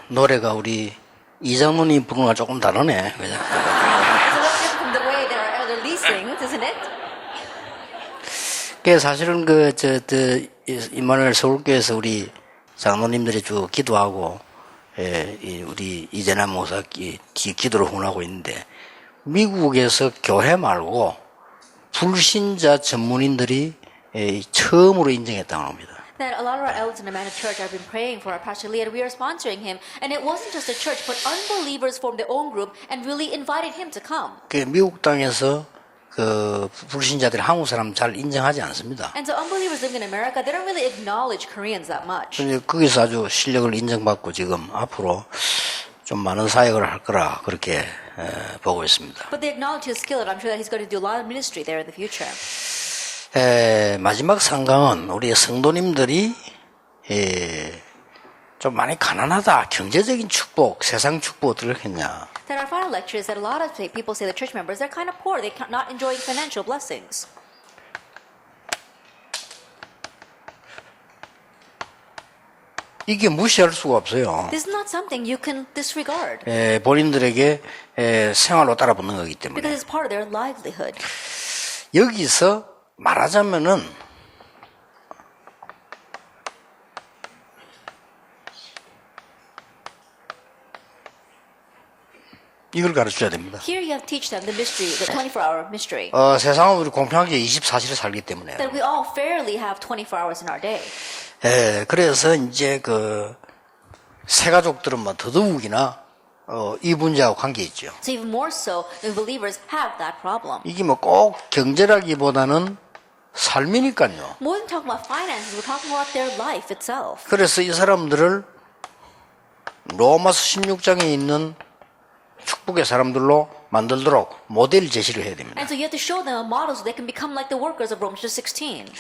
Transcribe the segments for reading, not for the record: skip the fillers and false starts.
노래가 우리 이장로님 부르는 거 조금 다르네. 그죠? It's a little different from the way that our elder Lee sings, isn't it? 그 사실은 임마누엘 서울교회에서 우리 장로님들이 쭉 기도하고, 우리 이재남 목사 기도를 후원하고 있는데, 미국에서 교회 말고 불신자 전문인들이 처음으로 인정했다고 합니다. That a lot of our elders in the Manor Church have been praying for our Pastor Lee, and we are sponsoring him. And it wasn't just a church, but unbelievers formed their own group and really invited him to come. 그 미국 땅에서 그 불신자들이 한국 사람 잘 인정하지 않습니다. And so unbelievers living in America, they don't really acknowledge Koreans that much. 근데 거기서 아주 실력을 인정받고 지금 앞으로 좀 많은 사역을 할 거라 그렇게 보고 있습니다. But they acknowledge his skill, and I'm sure that he's going to do a lot of ministry there in the future. 마지막 상강은 우리 성도님들이 좀 많이 가난하다, 경제적인 축복, 세상 축복 어떻게 했냐. That our final lecture is that a lot of people say the church members, they're kind of poor, they're not enjoying financial blessings. 이게 무시할 수가 없어요. This is not something you can disregard. 본인들에게 생활로 따라붙는 거기 때문에. Because it's part of their livelihood. 여기서 말하자면은 이걸 가르쳐야 됩니다. Here you have to teach them the mystery, the 24-hour mystery. 세상은 우리 공평하게 24시를 살기 때문에. That we all fairly have 24 hours in our day. 그래서 이제 새 가족들은 뭐 더더욱이나 이 문제하고 관계 있죠. So even more so, the believers have that problem. 이게 뭐 꼭 경제라기보다는 삶이니까요. More than talking about finances, we're talking about their life itself. 그래서 이 사람들을 로마서 16장에 있는 축복의 사람들로 만들도록 모델 제시를 해야 됩니다. And so you have to show them a model so they can become like the workers of Romans 16.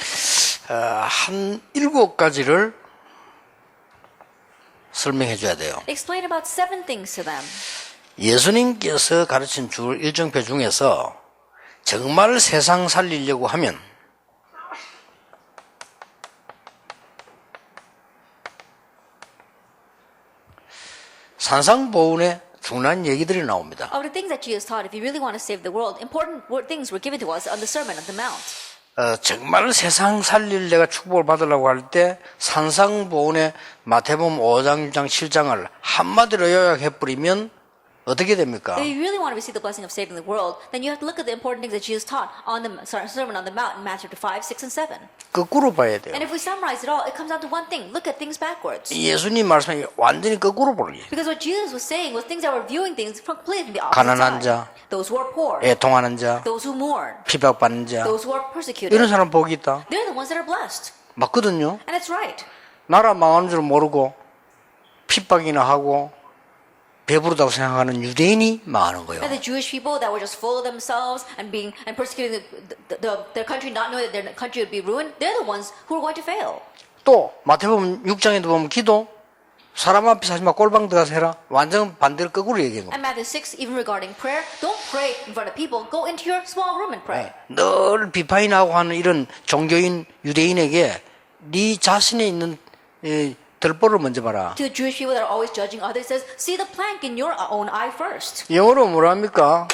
한 7가지를 설명해 줘야 돼요. Explain about 7 things to them. 예수님께서 가르친 주 일정표 중에서 정말 세상 살리려고 하면 산상보훈의 중요한 얘기들이 나옵니다. Of the things that Jesus taught, if you really want to save the world, important things were given to us on the Sermon on the Mount. 정말 세상 살릴 내가 축복을 받으려고 할 때 산상보훈의 마태복음 5장, 6장, 7장을 한마디로 요약해버리면 어떻게 됩니까? If you really want to receive the blessing of saving the world, then you have to look at the important things that Jesus taught on the Sermon on the Mount in Matthew 5, 6, and 7. 거꾸로 봐야 돼요. And if we summarize it all, it comes down to one thing. Look at things backwards. 예수님 말씀이 완전히 거꾸로 보는 거예요. Because what Jesus was saying was things that were viewing things completely from the opposite 가난한 side. 자, Those who are poor, 애통하는 자, those who mourn, 피박받는 자, those who are persecuted. 이런 사람 복이 있다. They're the ones that are blessed. 맞거든요. And it's right. 나라 망하는 줄 모르고 핍박이나 하고 배부르다고 생각하는 유대인이 망하는 거예요. And the Jewish people that were just full of themselves and persecuting their country, not knowing that their country would be ruined, they're the ones who are going to fail. 또 마태복음 6장에도 보면 기도 사람 앞에 하지 마 꼴방 들어가서 해라. 완전 반대로 거꾸로 얘기한 겁니다. And Matthew 6, even regarding prayer, don't pray in front of people. Go into your small room and pray. 늘 비판이 나고 하는 이런 종교인 유대인에게 네 자신에 있는 들보를 먼저 봐라. To the Jewish people that are always judging others, says, see the plank in your own eye first. 영어로 뭐랍니까?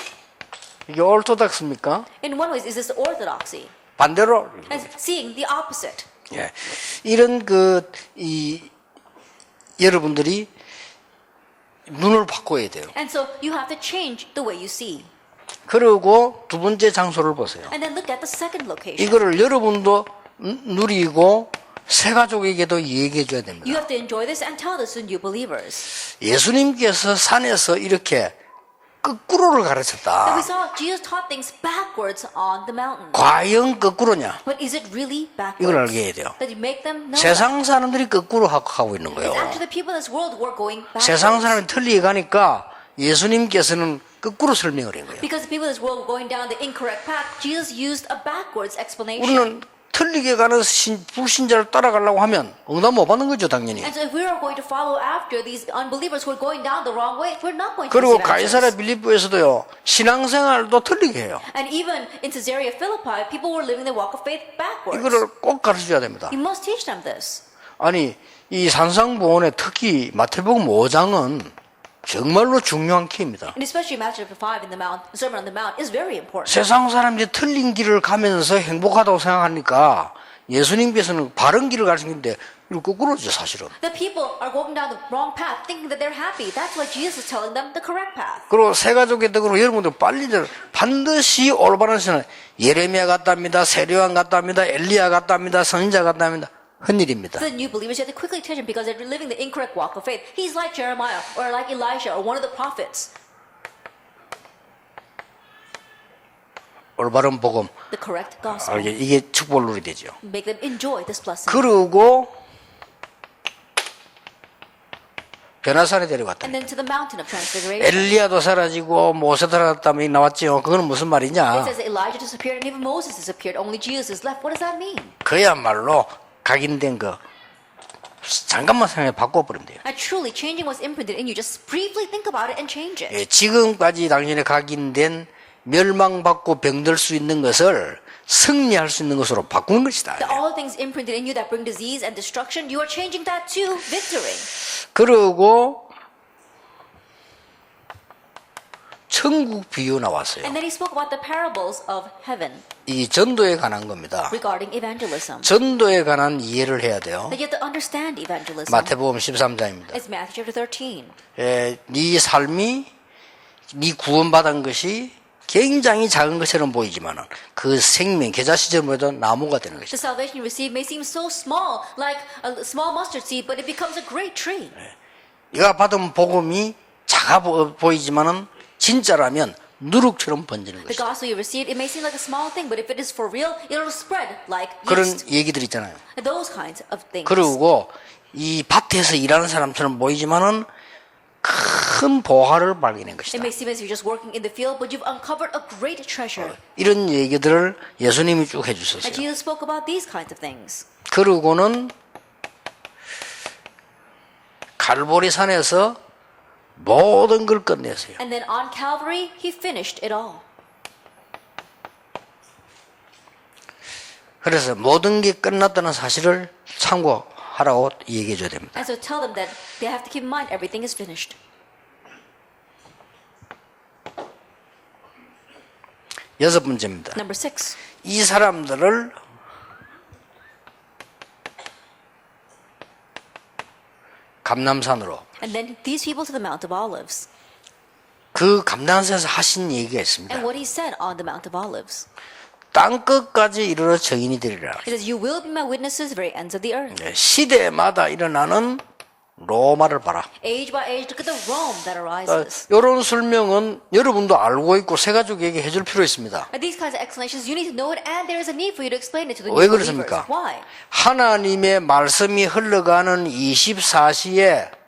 이게 orthodox입니까? In one way, is this orthodoxy? 반대로. As seeing the opposite. 예. 이런 여러분들이 눈을 바꿔야 돼요. And so you have to change the way you see. 그리고 두 번째 장소를 보세요. And then look at the second location. 이거를 여러분도 누리고 새 가족에게도 얘기해 줘야 됩니다. You have to enjoy this and tell this to new believers. 예수님께서 산에서 이렇게 거꾸로를 That we 가르쳤다. saw Jesus taught things backwards on the mountain. 과연 거꾸로냐? But is it really backwards? 이걸 알게 해야 돼요. That you make them know 세상 사람들이 거꾸로 하고 있는 거예요. it's actually the people in this world who are going backwards. 세상 사람이 틀리게 가니까 예수님께서는 거꾸로 설명을 한 거예요. Because the people in this world were going down the incorrect path, Jesus used a backwards explanation. 우리는 틀리게 가는 불신자를 따라가려고 하면 응답 못 받는 거죠, 당연히. And so if we are going to follow after these unbelievers who are going down the wrong way, we're not going to 그리고 receive 가이사랴 answers. 빌립보에서도요, 신앙생활도 틀리게 해요. And even in Caesarea Philippi, people were living their walk of faith backwards. 이거를 꼭 가르쳐줘야 됩니다. You must teach them this. 아니 이 산상보훈의 특히 마태복음 5장은 정말로 중요한 키입니다. And especially Matthew chapter 5 in the Mount, Sermon on the Mount is very important. 세상 사람들이 틀린 길을 가면서 행복하다고 생각하니까 예수님께서는 바른 길을 가르치는데 이거 거꾸로죠 사실은. The people are going down the wrong path, thinking that they're happy. That's why Jesus is telling them the correct path. 그리고 새 가족의 덕으로 여러분들 빨리들 반드시 올바른 신은 예레미야 같답니다, 세례요한 같답니다, 엘리야 같답니다, 선지자 같답니다. 흔일입니다. The new believers have to quickly teach him because they're living the incorrect walk of faith. He's like Jeremiah or like Elisha or one of the prophets. 올바른 복음. The correct gospel. 이게 축복을 누리게 되죠. Make them enjoy this blessing. 그리고 변화산에 데려갔다. And then to the mountain of transfiguration. 엘리야도 사라지고 모세도 사라졌다면 나왔지요. 그거는 무슨 It 말이냐? says that Elijah disappeared and even Moses disappeared. Only Jesus is left. What does that mean? 그야말로 각인된 거 잠깐만 생각해 바꿔버리면 돼요. Truly, changing what's imprinted in you. Just briefly think about it and change it. 예, 지금까지 당신의 각인된 멸망받고 병들 수 있는 것을 승리할 수 있는 것으로 바꾸는 것이다. That all things imprinted in you that bring disease and destruction, you are changing that to victory. 그리고 천국 비유 나왔어요. And then he spoke about the parables of heaven 이 전도에 관한 겁니다. regarding evangelism. 전도에 관한 이해를 해야 돼요. That you have to understand evangelism. 마태복음 13장입니다. It's Matthew chapter 13. 네 삶이 네 구원받은 것이 굉장히 작은 것처럼 보이지만 그 생명 계좌 시절보다 나무가 되는 The 것이다. salvation you receive may seem so small, like a small mustard seed, but it becomes a great tree. 네가 받은 복음이 작아 보이지만은 진짜라면 누룩처럼 번지는 The 것이다. gospel you receive, it may seem like a small thing, but if it is for real, it'll spread like 그런 yeast. 얘기들 있잖아요. Those kinds of things. 그리고 이 밭에서 일하는 사람처럼 보이지만은 큰 보화를 발견한 It 것이다. may seem as if you're just working in the field, but you've uncovered a great treasure. 이런 얘기들을 예수님이 쭉 And 해주셨어요. Jesus spoke about these kinds of things. 그러고는 갈보리 산에서 모든 걸 끝냈어요. And then on Calvary, he finished it all. 그래서 모든 게 끝났다는 사실을 참고하라고 얘기해 줘야 됩니다. And so tell them that they have to keep in mind everything is finished. 여섯 번째입니다. Number 6. 이 사람들을 감람산으로 And then these people to the Mount of Olives. 그 감람산에서 하신 얘기가 있습니다. And what he said on the Mount of Olives. 땅 끝까지 이르러 증인이 되리라. He says, you will be my witnesses to the very ends of the earth. 시대마다 일어나는 로마를 봐라. Age by age, look at the Rome that arises. 이런 설명은 여러분도 알고 있고 새 가족에게 해줄 필요 있습니다. And these kinds of explanations, you need to know it, and there is a need for you to explain it to the new 왜 believers. 그렇습니까? Why? 하나님의 말씀이 흘러가는 24시에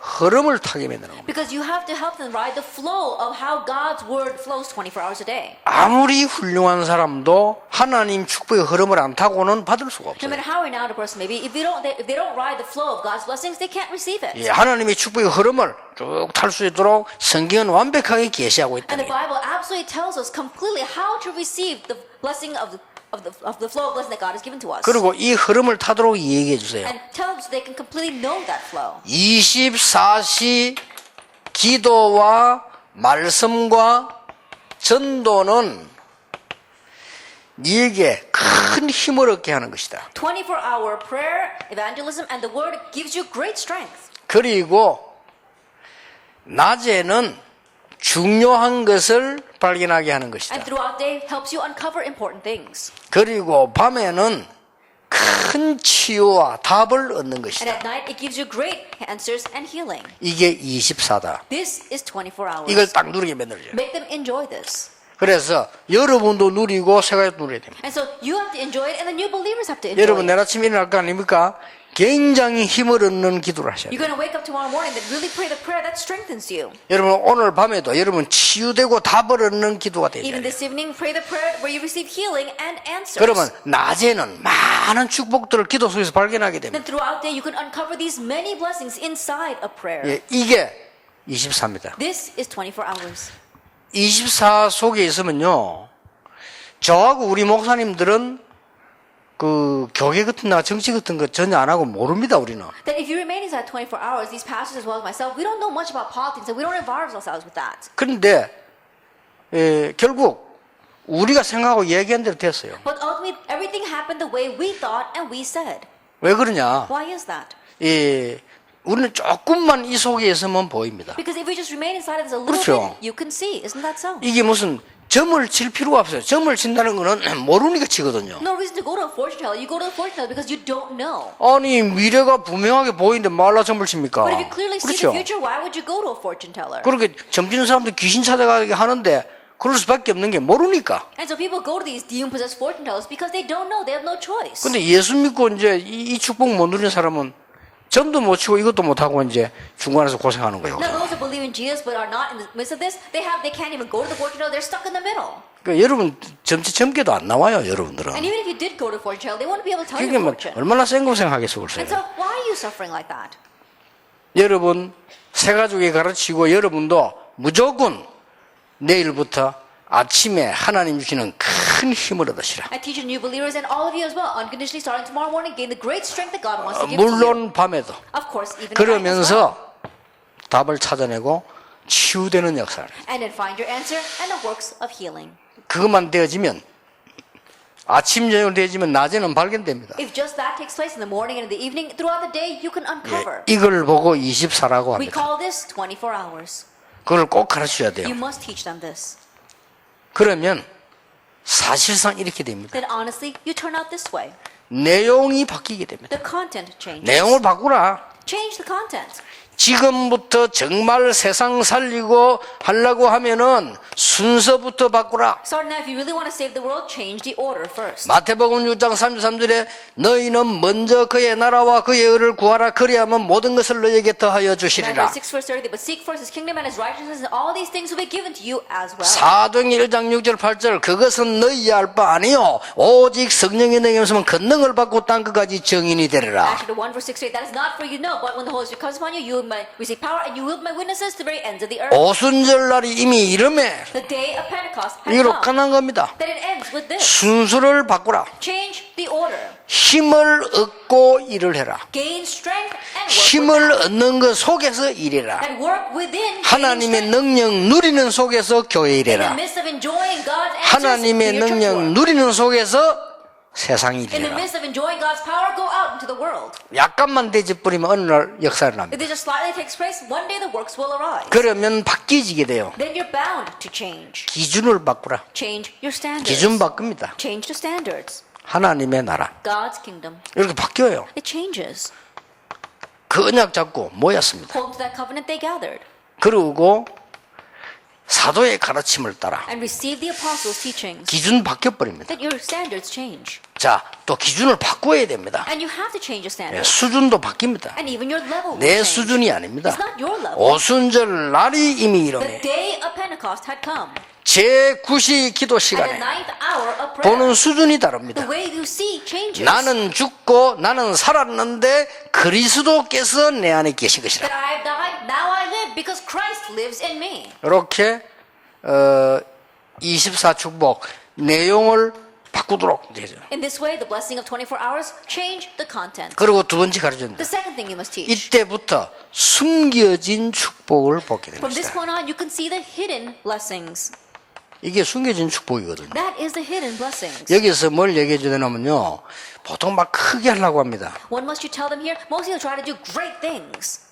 흐름을 타게 만드는 겁니다. Because you have to help them ride the flow of how God's word flows 24 hours a day. 아무리 훌륭한 사람도 하나님 축복의 흐름을 안 타고는 받을 수가 No 없어요. matter how renowned a person may be, if they don't ride the flow of God's blessings, they can't receive it. 예, 하나님의 축복의 흐름을 쭉 탈 수 있도록 성경은 완벽하게 계시하고 And the 있다. Bible absolutely tells us completely how to receive the blessing of the flow of blessing that God has given to us. 그리고 이 흐름을 타도록 얘기해 주세요. And tell them so they can completely know that flow. 24시 기도와 말씀과 전도는 네게 큰 힘을 얻게 하는 것이다. 24-hour prayer, evangelism, and the word gives you great strength. 그리고 낮에는 중요한 것을 발견하게 하는 것이다. And throughout the day helps you uncover important things. 그리고 밤에는 큰 치유와 답을 얻는 And 것이다. at night it gives you great answers and healing. 이게 24다. This is 24 hours. 이걸 딱 누리게 만들어줘요. Make them enjoy this. 그래서 여러분도 누리고 새가지도 누려야 됩니다. And so you have to enjoy it, and the new believers have to enjoy 여러분 it. 내일 아침에 일어날 거 아닙니까? 굉장히 힘을 얻는 기도를 하셔야 You're 돼요. going to wake up tomorrow morning and really pray the prayer that strengthens you. 여러분 오늘 밤에도 여러분 치유되고 답을 얻는 기도가 되죠. Even this evening, pray the prayer where you receive healing and answers. 그러면 낮에는 많은 축복들을 기도 속에서 발견하게 Then 됩니다. throughout the day, you can uncover these many blessings inside a prayer. 예, 이게 24입니다. This is 24 hours. 24 속에 있으면요, 저하고 우리 목사님들은 그 그 교회 같은 나 정치 같은 거 전혀 안 하고 모릅니다 우리는. That if you remain inside 24 hours, these pastors as well as myself, we don't know much about politics and we don't involve ourselves with that. 그런데 결국 우리가 생각하고 얘기한 대로 됐어요. But ultimately, everything happened the way we thought and we said. 왜 그러냐? Why is that? 우리는 조금만 이 속에 있으면 보입니다. Because if we just remain inside of this a little 그렇죠. bit, you can see. Isn't that so? 이게 무슨 점을 칠 필요가 없어요. 점을 친다는 거는 모르니까 치거든요. No reason to go to a fortune teller. You go to a fortune teller because you don't know. 아니 미래가 분명하게 보이는데 말라 점을 칩니까? But if you clearly see 그렇죠. the future, why would you go to a fortune teller? 그렇게 점치는 사람들 귀신 찾아가게 하는데 그럴 수밖에 없는 게 모르니까. And so people go to these demon-possessed fortune tellers because they don't know. They have no choice. 근데 예수 믿고 이제 이 축복 못 누리는 사람은 점도 못 치고 이것도 못 하고 이제 중간에서 고생하는 거예요. Now those who believe in Jesus but are not in the midst of this, they can't even go to the fortune teller. They're stuck in the middle. 그러니까 여러분 점괘도 안 나와요, 여러분들은. And even if you did go to a fortune teller, they won't be able to tell 그게 you 뭐 fortune. 얼마나 생고생하겠어 글쎄요. And so why are you suffering like that? 여러분 새 가족이 가르치고 여러분도 무조건 내일부터 아침에 하나님 주시는 큰 힘을 얻으시라. I teach new believers and all of you as well, unconditionally starting tomorrow morning, gain the great strength that God wants to give to you. 물론 밤에도. Of course, even at night as well. 그러면서 답을 찾아내고 치유되는 역사를. And then find your answer and the works of healing. 그것만 되어지면 아침 저녁 되어지면 낮에는 발견됩니다. If just that takes place in the morning and in the evening, throughout the day, you can uncover. 이걸 보고 24라고 We 합니다. call this 24 hours. 그걸 꼭 가르쳐야 돼요. You must teach them this. 그러면 사실상 이렇게 됩니다. Then honestly, you turn out this way. 내용이 바뀌게 됩니다. The content changes. 내용을 바꾸라. Change the content. 지금부터 정말 세상 살리고 하려고 하면은 순서부터 바꾸라. Starting now, if you really want to save the world, change the order first. 마태복음 6장 33절에 너희는 먼저 그의 나라와 그의 의를 구하라. 그리하면 모든 것을 너희에게 더하여 주시리라. Matthew 6 verse 30, but seek first his kingdom and his righteousness, and all these things will be given to you as well. 사도행전 1장 6절 8절 그것은 너희의 알 바 아니요 오직 성령이 너희에게 임하면 권능을 받고 땅끝까지 증인이 되리라. Actually, 1 verse 6 that is not for you to know, but when the Holy Spirit comes upon you, you will receive power, and you will be my witnesses to the very ends of the earth. 오순절 날이 이미 이름에 The day of Pentecost has 이로 come. 끝난 겁니다. That it ends with this. 순서를 바꾸라. Change the order. 힘을 얻고 일을 해라. Gain strength and work 힘을 without. 얻는 것 속에서 일해라. And work within. 하나님의 gaining strength. 능력 누리는 속에서 교회 In the 일해라. midst of enjoying God's answers, 하나님의 do your church 능력 work. 누리는 속에서 세상 In the 일해라. midst of enjoying God's power, go out into the world. 약간만 대지 뿌리면 어느 날 역사를 If 납니다. this just slightly takes place, one day the works will arise. 그러면 바뀌지게 돼요. Then you're bound to change. 기준을 바꾸라. Change your standards. 기준 바꿉니다. Change the standards. 하나님의 나라. God's kingdom. 이렇게 바뀌어요. It changes. 그 언약 잡고 모였습니다. Hold to that covenant they gathered 그러고 사도의 가르침을 따라 and receive the apostles' teachings. 기준 바뀌어버립니다. That your standards change. 자, 또 기준을 바꿔야 됩니다. And you have to change your 예, standards. 수준도 바뀝니다. And even your level will 내 change. 수준이 아닙니다. It's not your level. 오순절 날이 이미 The 이르네. day of Pentecost had come. 제9시 기도 At the 시간에 ninth hour of prayer. 보는 수준이 The 다릅니다. way you see changes. 나는 죽고 나는 살았는데 그리스도께서 내 안에 계신 것이라. That I have died, now I live because Christ lives in me. 이렇게 24 축복 내용을 바꾸도록 되죠. In this way, the blessing of 24 hours change the content. 그리고 두 번째 가르쳐줍니다. The second thing you must teach. 이때부터 숨겨진 축복을 보게 From this 됩니다. point on, you can see the hidden blessings. 이게 숨겨진 축복이거든요. That is the hidden blessings. 여기서 뭘 얘기해 주냐면요. 보통 막 크게 하려고 합니다. What must you tell them here? Most people try to do great things.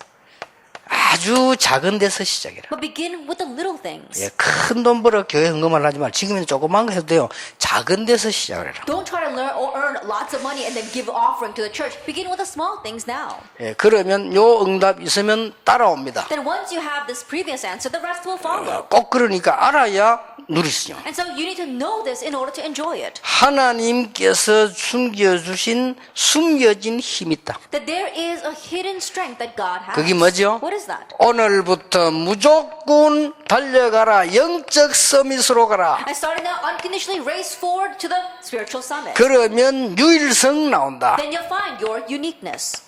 아주 작은 데서 시작해라. But begin with the little things. 예, 큰 돈 벌어 교회 헌금을 하지만 지금은 조그만 거 해도 돼요. 작은 데서 시작을 해라. Don't try to learn or earn lots of money and then give offering to the church. Begin with the small things now. 예, 그러면 요 응답 있으면 따라옵니다. Then once you have this previous answer, the rest will follow. 꼭 그러니까 알아야 누리시죠. And so you need to know this in order to enjoy it. 하나님께서 숨겨주신 숨겨진 힘이 있다. That there is a hidden strength that God has. 그게 뭐죠? What is that? 오늘부터 무조건 달려가라. 영적 서밋으로 가라. And starting now, unconditionally race forward to the spiritual summit. 그러면 유일성 나온다. Then you'll find your uniqueness.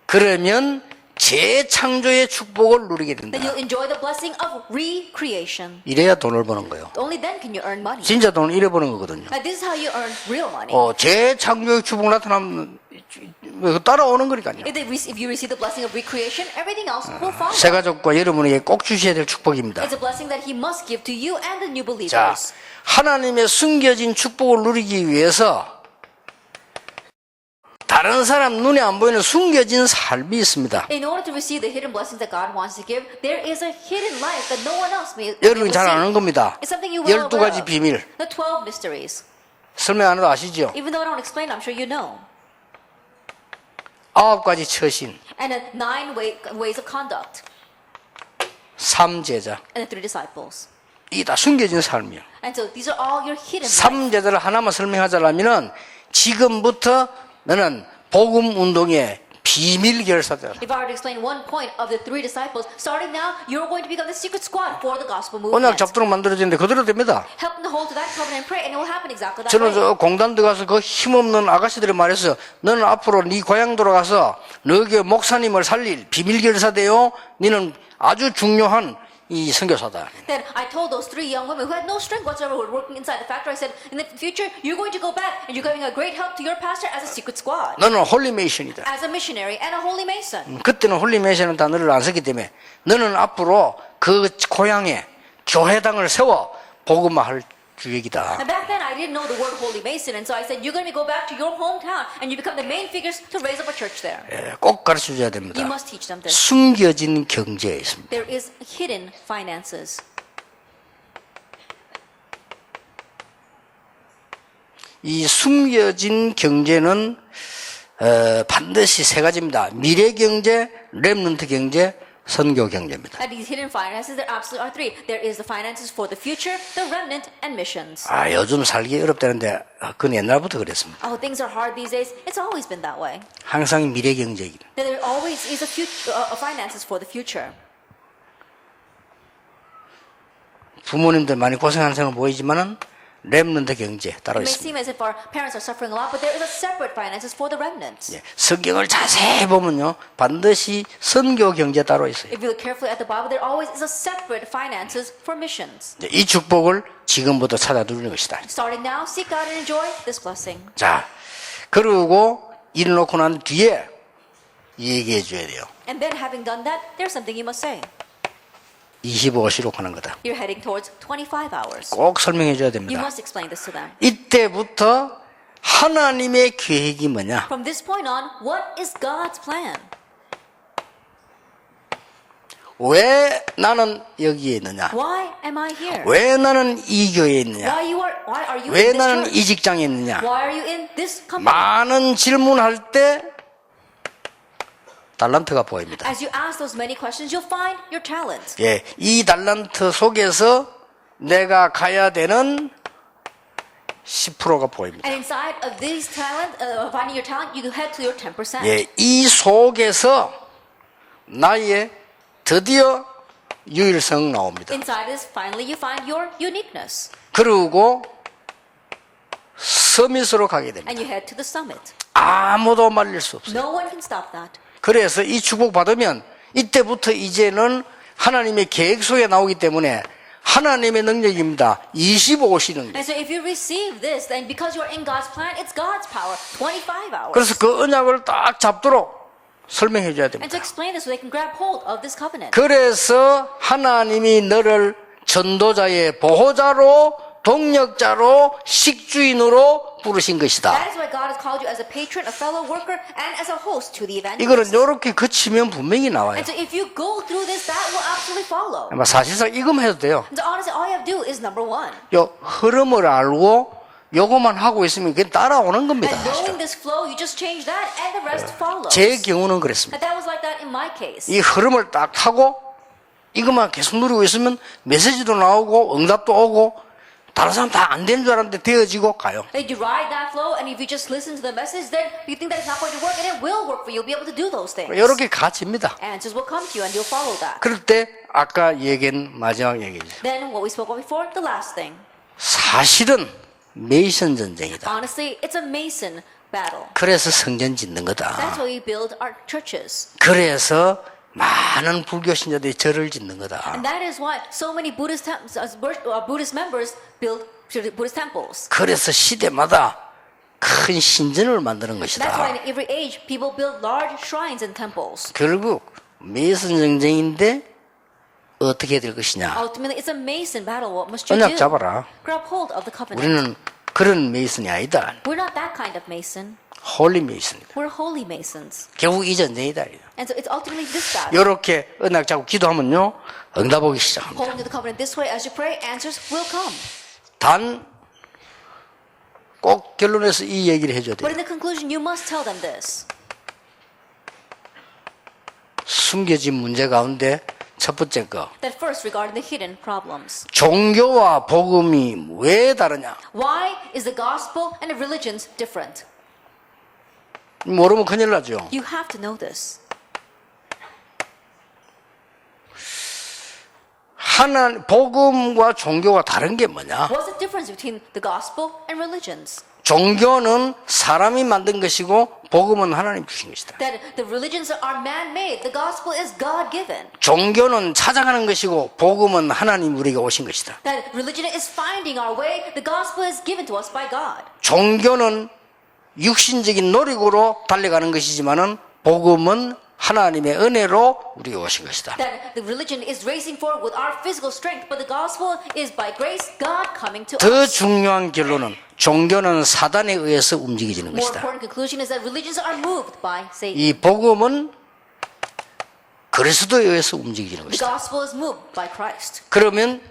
그러면 재창조의 축복을 누리게 된다. Then you'll enjoy the blessing of recreation. 이래야 돈을 버는 거예요. Only then can you earn money. 진짜 돈을 이래 버는 거거든요. And this is how you earn real money. 재창조의 축복 나타나면 따라오는 거니까요. If you receive the blessing of recreation, everything else will follow. 새 가족과 여러분에게 꼭 주셔야 될 축복입니다. It's a blessing that He must give to you and the new 자, believers. 하나님의 숨겨진 축복을 누리기 위해서 다른 사람 눈에 안 보이는 숨겨진 삶이 있습니다. In order to receive the hidden blessings that God wants to give, there is a hidden life that no one else may be able 여러분이 to 잘 아는 see. 겁니다. It's something you will 12가지 aware of. 비밀. The 12 mysteries. 설명 안 해도 아시죠? Even though I don't explain, I'm sure you know. 9가지 처신, And 9 ways of conduct. 3제자. And the 3 disciples. 이게 다 숨겨진 삶이에요. And so these are all your hidden life. 3제자를 하나만 설명하자면 지금부터 너는 복음 운동의 비밀 결사다. If I were to explain one point of the 3 disciples, starting now, you're going to become the secret squad for the gospel 언약 movement. 잡도록 만들어지는데 그대로 됩니다. Help them to hold to that covenant and pray, and it will happen exactly that 저는 way. 저 공단 들어가서 그 힘없는 아가씨들이 말했어요. 너는 앞으로 네 고향 돌아가서 너희 목사님을 살릴 비밀 결사대요. 너는 아주 중요한 이 선교사다. Then I told those 3 young women who had no strength whatsoever, who were working inside the factory, I said, in the future, you're going to go back and you're giving a great help to your pastor as a secret squad, 너는 홀리메이션이다. as a missionary and a holy mason. 그때는 홀리메이션은 단어를 안 썼기 때문에 너는 앞으로 그 고향에 교회당을 세워 복음화할 주역이다. And back then, I didn't know the word holy mason, and so I said, you're going to go back to your hometown and you become the main figures to raise up a church there. 꼭 가르쳐줘야 됩니다. You must teach them this. 숨겨진 경제에 있습니다. There is hidden finances. 이 숨겨진 경제는 반드시 3가지입니다. 미래 경제, 렘넌트 경제, 선교 경제입니다. And these hidden finances, there absolutely are 3. There is the finances for the future, the remnant, and missions. 요즘 살기 어렵다는데 그건 옛날부터 그랬습니다. Oh, things are hard these days. It's always been that way. 항상 미래 경제이기. There always is a finances for the future. 부모님들 많이 고생하는 생각 보이지만은 렘넌트 경제 따로 It may 있습니다. seem as if our parents are suffering a lot, but there is a separate finances for the remnants. 성경을 자세히 보면요, 반드시 선교 경제 따로 있어요. If you look carefully at the Bible, there always is a separate finances for missions. 이 축복을 지금부터 찾아 누리는 것이다. Starting now, seek out and enjoy this blessing. 자, 그러고 이뤄놓고 난 뒤에 얘기해 줘야 돼요. And then, having done that, there's something you must say. 25시로 가는 거다. You're heading towards 25 hours. 꼭 설명해 줘야 You 됩니다. must explain this to them. 이때부터 하나님의 계획이 뭐냐? From this point on, what is God's plan? 왜 나는 여기에 있느냐? Why am I here? 왜 나는 이 교회에 있느냐? Why are you 왜 in this 나는 church? 이 직장에 있느냐? Why are you in this company? 많은 질문할 때 달란트가 보입니다. As you ask those many questions, you'll find your talent. 이 달란트 속에서 내가 가야 되는 10%가 보입니다. And inside of these talent, finding your talent, you head to your 10%. 이 속에서 나의 드디어 유일성 나옵니다. Inside this, finally, you find your uniqueness. 그리고 서밋으로 가게 됩니다. And you head to the summit. 아무도 말릴 수 없어요. No one can stop that. 그래서 이 축복 받으면 이때부터 이제는 하나님의 계획 속에 나오기 때문에 하나님의 능력입니다. 25시 능력. And so if you receive this, then because you're in God's plan, it's God's power. 25 hours. 그래서 그 언약을 딱 잡도록 설명해 줘야 And 됩니다. to explain this so they can grab hold of this covenant. 그래서 하나님이 너를 전도자의 보호자로, 동력자로, 식주인으로 부르신 것이다. That is why God has called you as a patron, a fellow worker, and as a host to the 이거는 evangelist. 이렇게 거치면 분명히 나와요. And so if you go through this, that will absolutely follow. 아마 사실상 이것만 해도 돼요. And so honestly, all you have to do is number 1. 요 흐름을 알고 요것만 하고 있으면 그게 따라오는 겁니다. And knowing this flow, you just change that, and the rest follows. 제 경우는 그랬습니다. And that was like that in my case. 이 흐름을 딱 타고 이것만 계속 누리고 있으면 메시지도 나오고 응답도 오고 다른 사람 다 안 되는 줄 알았는데 되어지고 가요. That you ride that flow, and if you just listen to the message, then you think that it's not going to work, and it will work for you. You'll be able to do those things. 이렇게 가집니다. Answers will come to you, and you'll follow that. 그럴 때 아까 얘기한 마지막 얘기죠. Then what we spoke about before, the last thing. 사실은 메이션 전쟁이다. Honestly, it's a Mason battle. 그래서 성전 짓는 That's 거다. why we build our churches. 그래서 많은 불교 신자들이 절을 짓는 거다. And that is why so many Buddhist members build Buddhist temples. 그래서 시대마다 큰 신전을 만드는 That's why 것이다. in every age people build large shrines and temples. 결국 메이슨 정쟁인데 어떻게 될 것이냐. Ultimately, it's a Mason battle. What must you do? 언약 잡아라. Grab hold of the covenant. 우리는 그런 메이슨이 아니다. We're not that kind of Mason. 홀리 메이슨이다. We're holy Masons. 결국 이 전쟁이다. And so it's ultimately this battle. 이렇게 언약 잡고 기도하면요 응답 오기 시작합니다. Holding to the covenant this way, as you pray, answers will come. 단 꼭 결론에서 이 얘기를 해줘야 But 돼요. in the conclusion, you must tell them this. 숨겨진 문제 가운데 첫 번째 거. That first, regarding the hidden problems. 종교와 복음이 왜 다르냐? Why is the gospel and the religions different? 모르면 큰일 나죠. You have to know this. 복음과 종교가 다른 게 뭐냐? What's the difference between the gospel and religions? 종교는 사람이 만든 것이고 복음은 하나님 주신 것이다. That the religions are man-made. The gospel is God-given. 종교는 찾아가는 것이고 복음은 하나님 우리에게 오신 것이다. That religion is finding our way. The gospel is given to us by God. 종교는 육신적인 노력으로 달려가는 것이지만은 복음은 하나님의 은혜로 우리에게 오신 것이다. That the religion is racing forward with our physical strength, but the gospel is by grace, God coming to 더 us. 중요한 결론은 종교는 사단에 의해서 움직이지는 More 것이다. important conclusion is that religions are moved by Satan. 이 복음은 그리스도에 의해서 움직이는 The 것이다. gospel is moved by Christ. 그러면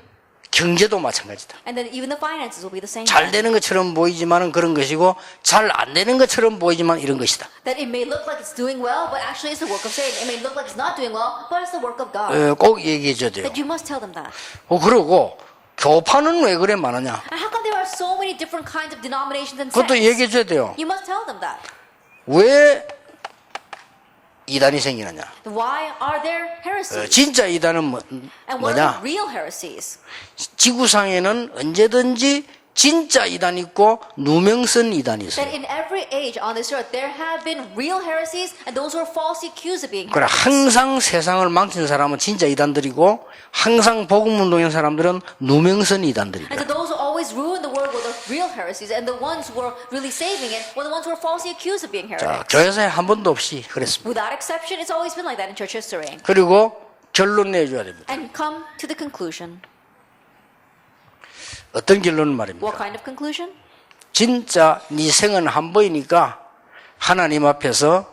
경제도 마찬가지다. And then even the finances will be the same. 잘 되는 것처럼 보이지만은 그런 것이고 잘 안 되는 것처럼 보이지만 이런 것이다. That it may look like it's doing well, but actually it's the work of Satan. It may look like it's not doing well, but it's the work of God. 꼭 얘기해 줘야 돼요. That you must tell them that. 그러고 교파는 왜 그래 많으냐? And how come there are so many different kinds of denominations and 그것도 sects? 얘기해 줘야 돼요. You must tell them that. 왜 이단이 생기느냐? Why are there heresies? 진짜 이단은 And what are 뭐냐? the real heresies? 지구상에는 언제든지 진짜 이단이 있고 누명선 이단이 있어요. That in every age on this earth there have been real heresies and those who are falsely accused of being 그래 heretics. 항상 세상을 망치는 사람은 진짜 이단들이고 항상 복음 운동의 사람들은 누명선 And 이단들이다. so those who always ruin the world were the real heresies, and the ones who were really saving it were the ones who were falsely accused of being 자, heretics. 교회사에 한 번도 없이 그랬습니다. Without exception, it's always been like that in church history. 그리고 결론 내줘야 됩니다. And come to the conclusion. 어떤 결론을 What 말입니까? kind of conclusion? 진짜 네 생은 한 번이니까 하나님 앞에서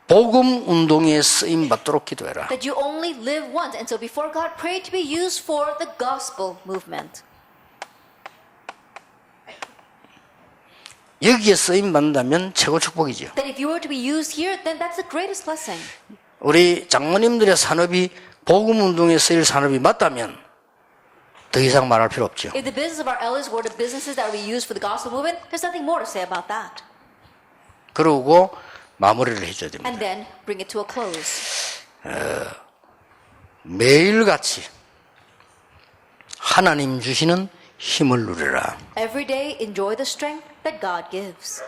복음 운동에 쓰임 받도록 기도해라. That you only live once, and so before God, pray to be used for the gospel movement. 여기에 쓰임 받는다면 최고 축복이죠. That if you were to be used here, then that's the greatest blessing. 우리 장모님들의 산업이 복음 운동에 쓰일 산업이 맞다면 더 이상 말할 필요 없죠. If the business of our elders were the businesses that we use for the gospel movement, there's nothing more to say about that. 그러고 마무리를 해줘야 됩니다. And then bring it to a close. 매일같이 하나님 주시는 힘을 누려라. Every day, enjoy the strength that God gives.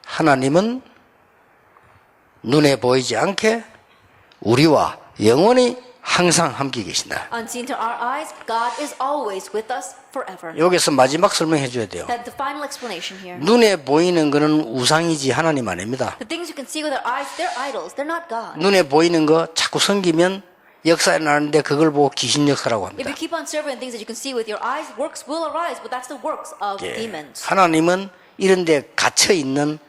하나님은 눈에 보이지 않게 우리와 영원히 항상 함께 계신다. Unseen to our eyes, God is always with us forever. 여기서 마지막 설명해 줘야 돼요. That's the final explanation here. 눈에 보이는 것은 우상이지 하나님 아닙니다. The things you can see with our eyes, they're idols. They're not God. 눈에 보이는 거 자꾸 섬기면 역사에 나는데 그걸 보고 귀신 역사라고 If 합니다. you keep on serving things that you can see with your eyes, works will arise, but that's the works of 예. demons. 하나님은 이런 데 갇혀 있는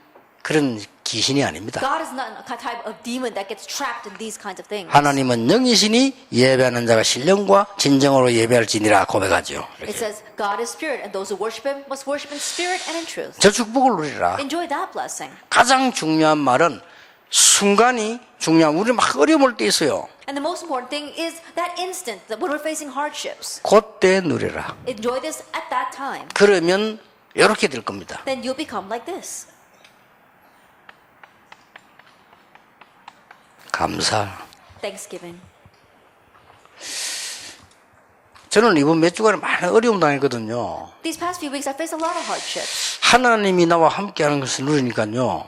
그런 귀신이 아닙니다. God is not a type of demon that gets trapped in these kinds of things. 하나님은 영이시니 예배하는 자가 신령과 진정으로 예배할지니라 고백하죠. It says God is spirit, and those who worship Him must worship in spirit and in truth. 저 축복을 누리라. Enjoy that blessing. 가장 중요한 말은 순간이 중요한. 우리 막 어려울 때 있어요. And the most important thing is that instant that when we're facing hardships. 그때 누려라. Enjoy this at that time. 그러면 이렇게 될 겁니다. Then you'll become like this. 감사. Thanksgiving. 저는 이번 몇 주간에 많은 어려움 당했거든요. These past few weeks, I faced a lot of hardships. 하나님이 나와 함께하는 것을 누리니까요.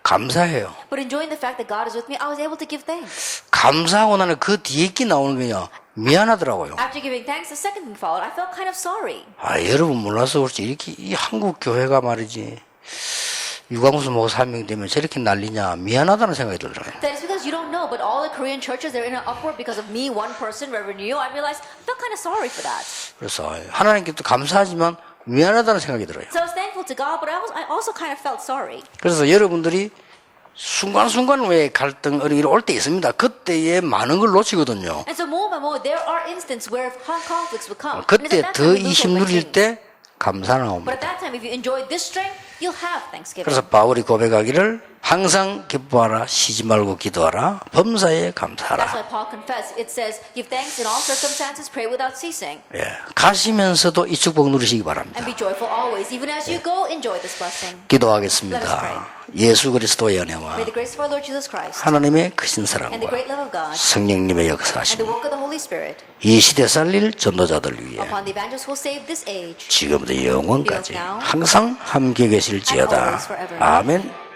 감사해요. But enjoying the fact that God is with me, I was able to give thanks. 감사하고 나는 그 뒤에 게 나오는 거요. 미안하더라고요. After giving thanks, the second thing followed. I felt kind of sorry. 여러분 몰라서 그렇지. 이렇게 이 한국 교회가 말이지. 유광수 목사 사명되면 저렇게 난리냐. 미안하다는 생각이 들더라고요. That is because you don't know, but all the Korean churches, they're in an uproar because of me, one person, Reverend Yu. I realized I felt kind of sorry for that. 그래서 하나님께 또 감사하지만 미안하다는 생각이 들어요. So I was thankful to God, but I also kind of felt sorry. 그래서 여러분들이 순간순간 왜 갈등, 어려움이 올 때 있습니다. 그때에 많은 걸 놓치거든요. And so more by more, there are instances where conflicts would come. And 그때 it's at that 더 time we 이 lose 힘 hope and 누릴 change. 때 감사 But 나옵니다. at that time, if you enjoy this strength, you'll have thanksgiving. 그래서 바울이 고백하기를 항상 기뻐하라, 쉬지 말고 기도하라, 범사에 That's 감사하라. why Paul confessed. It says, give thanks in all circumstances, pray without ceasing. 가시면서도 이 축복 누리시기 바랍니다. And be joyful always. Even as you go, enjoy this blessing. 기도하겠습니다. 예수 그리스도의 은혜와 May the grace of our Lord Jesus Christ 하나님의 크신 and the 사랑과 great love of God 성령님의 and 역사하심 the work of the Holy Spirit 이 시대 살릴 전도자들 위해 upon the evangelists who will save this age 지금부터 영원까지 항상 함께 계실지어다. 아멘.